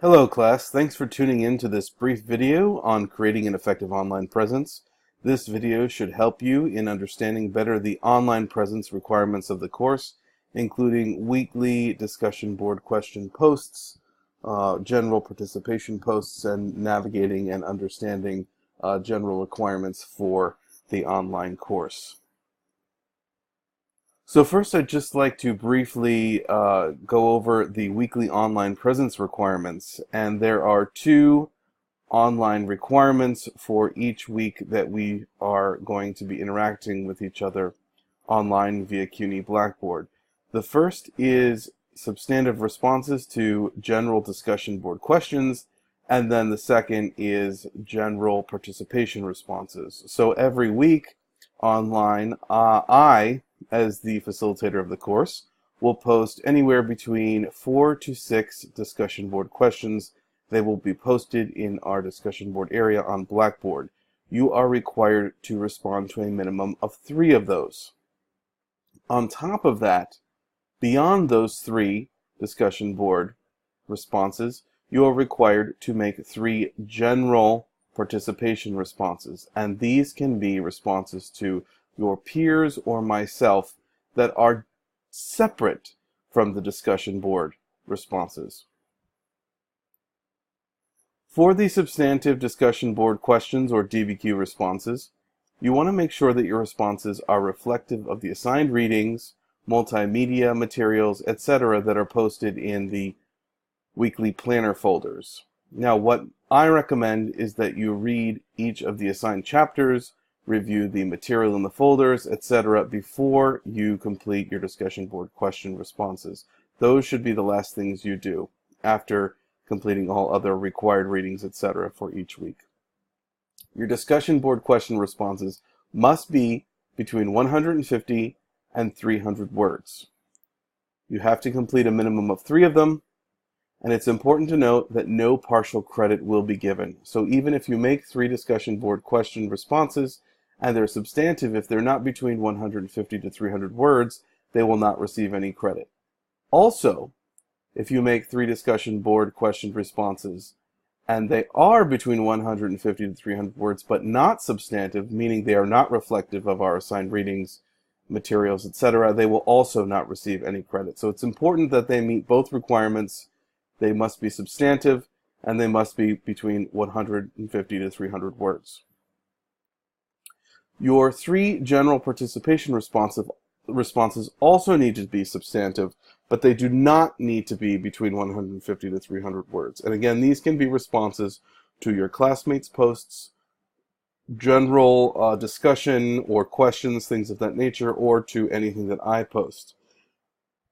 Hello class, thanks for tuning in to this brief video on creating an effective online presence. This video should help you in understanding better the online presence requirements of the course, including weekly discussion board question posts, general participation posts, and navigating and understanding general requirements for the online course. So first, I'd just like to briefly go over the weekly online presence requirements. And there are two online requirements for each week that we are going to be interacting with each other online via CUNY Blackboard. The first is substantive responses to general discussion board questions, and then the second is general participation responses. So every week online, I, as the facilitator of the course, will post anywhere between 4 to 6 discussion board questions. They will be posted in our discussion board area on Blackboard. You are required to respond to a minimum of 3 of those. On top of that, beyond those 3 discussion board responses, you are required to make 3 general participation responses, and these can be responses to your peers or myself that are separate from the discussion board responses. For the substantive discussion board questions or DBQ responses, you want to make sure that your responses are reflective of the assigned readings, multimedia materials, etc. that are posted in the weekly planner folders. Now, what I recommend is that you read each of the assigned chapters, review the material in the folders, etc. before you complete your discussion board question responses. Those should be the last things you do after completing all other required readings, etc. for each week. Your discussion board question responses must be between 150 and 300 words. You have to complete a minimum of 3 of them, and it's important to note that no partial credit will be given. So even if you make 3 discussion board question responses, and they're substantive, if they're not between 150 to 300 words, they will not receive any credit. Also, if you make 3 discussion board question responses, and they are between 150 to 300 words, but not substantive, meaning they are not reflective of our assigned readings, materials, etc., they will also not receive any credit. So it's important that they meet both requirements. They must be substantive, and they must be between 150 to 300 words. Your 3 general participation responses also need to be substantive, but they do not need to be between 150 to 300 words. And again, these can be responses to your classmates' posts, general discussion or questions, things of that nature, or to anything that I post.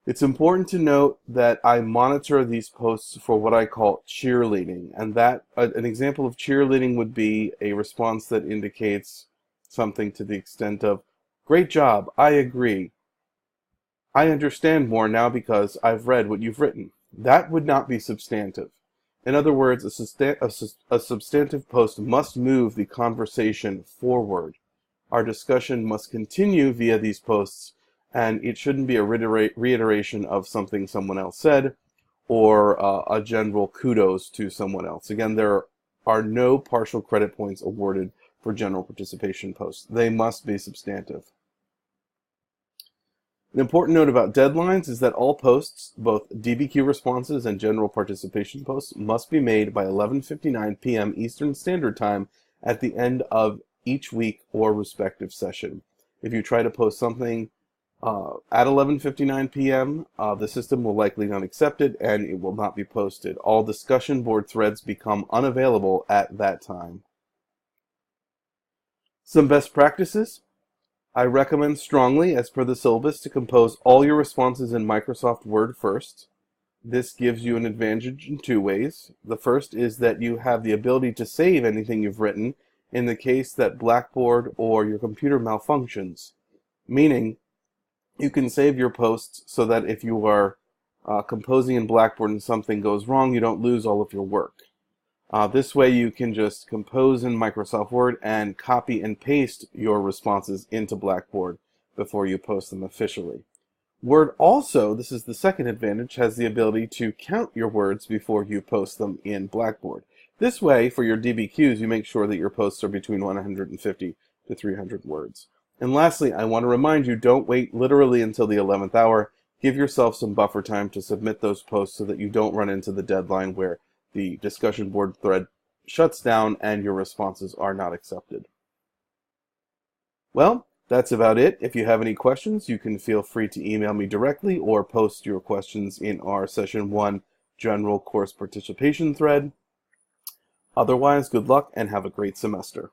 It's important to note that I monitor these posts for what I call cheerleading, and that an example of cheerleading would be a response that indicates something to the extent of, "Great job, I agree. I understand more now because I've read what you've written." That would not be substantive. In other words, a substantive post must move the conversation forward. Our discussion must continue via these posts, and it shouldn't be a reiteration of something someone else said or a general kudos to someone else. Again, there are no partial credit points awarded for general participation posts. They must be substantive. An important note about deadlines is that all posts, both DBQ responses and general participation posts, must be made by 11:59 p.m. Eastern Standard Time at the end of each week or respective session. If you try to post something at 11:59 p.m., the system will likely not accept it and it will not be posted. All discussion board threads become unavailable at that time. Some best practices. I recommend strongly, as per the syllabus, to compose all your responses in Microsoft Word first. This gives you an advantage in 2 ways. The first is that you have the ability to save anything you've written in the case that Blackboard or your computer malfunctions, meaning you can save your posts so that if you are composing in Blackboard and something goes wrong, you don't lose all of your work. This way you can just compose in Microsoft Word and copy and paste your responses into Blackboard before you post them officially. Word also, this is the second advantage, has the ability to count your words before you post them in Blackboard. This way, for your DBQs, you make sure that your posts are between 150 to 300 words. And lastly, I want to remind you, don't wait literally until the 11th hour. Give yourself some buffer time to submit those posts so that you don't run into the deadline where the discussion board thread shuts down and your responses are not accepted. Well, that's about it. If you have any questions, you can feel free to email me directly or post your questions in our Session 1 General Course Participation thread. Otherwise, good luck and have a great semester.